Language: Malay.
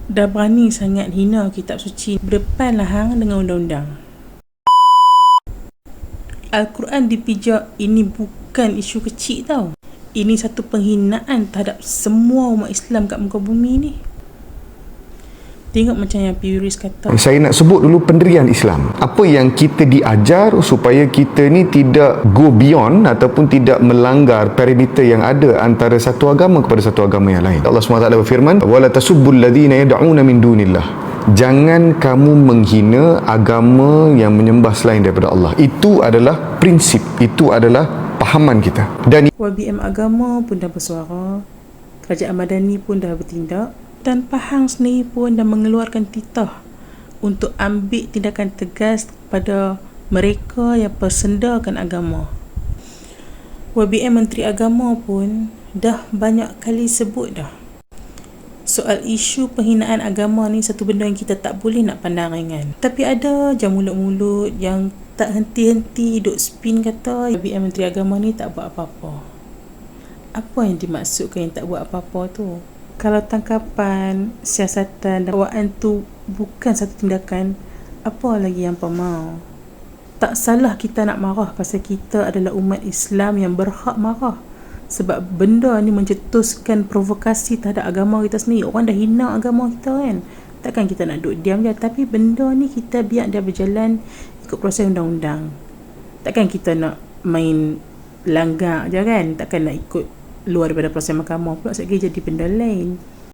Dah berani sangat hina kitab suci, berdepan lah hang dengan undang-undang. Al-Quran dipijak, ini bukan isu kecil tau. Ini satu penghinaan terhadap semua umat Islam kat muka bumi ni. Tengok macam yang Puris kata. Saya nak sebut dulu pendirian Islam. Apa yang kita diajar supaya kita ni tidak go beyond ataupun tidak melanggar parameter yang ada antara satu agama kepada satu agama yang lain. Allah SWT berfirman, "Wala tasubbul ladzina yad'una min dunillah." Jangan kamu menghina agama yang menyembah selain daripada Allah. Itu adalah prinsip, itu adalah pahaman kita. Dan YBM agama pun dah bersuara, Kerajaan Madani pun dah bertindak, dan Pahang sendiri pun dah mengeluarkan titah untuk ambil tindakan tegas kepada mereka yang persendakan agama. YBM Menteri Agama pun dah banyak kali sebut dah, soal isu penghinaan agama ni satu benda yang kita tak boleh nak pandang ringan. Tapi ada je mulut-mulut yang tak henti-henti duk spin kata YBM Menteri Agama ni tak buat apa-apa. Apa yang dimaksudkan yang tak buat apa-apa tu? Kalau tangkapan, siasatan, dakwaan tu bukan satu tindakan, apa lagi yang apa mau? Tak salah kita nak marah pasal kita adalah umat Islam yang berhak marah. Sebab benda ni mencetuskan provokasi terhadap agama kita sendiri. Orang dah hina agama kita kan. Takkan kita nak duduk diam je. Tapi benda ni kita biar dia berjalan ikut proses undang-undang. Takkan kita nak main langgar je kan. Takkan nak ikut luar daripada proses mahkamah pula. Sekali jadi benda lain.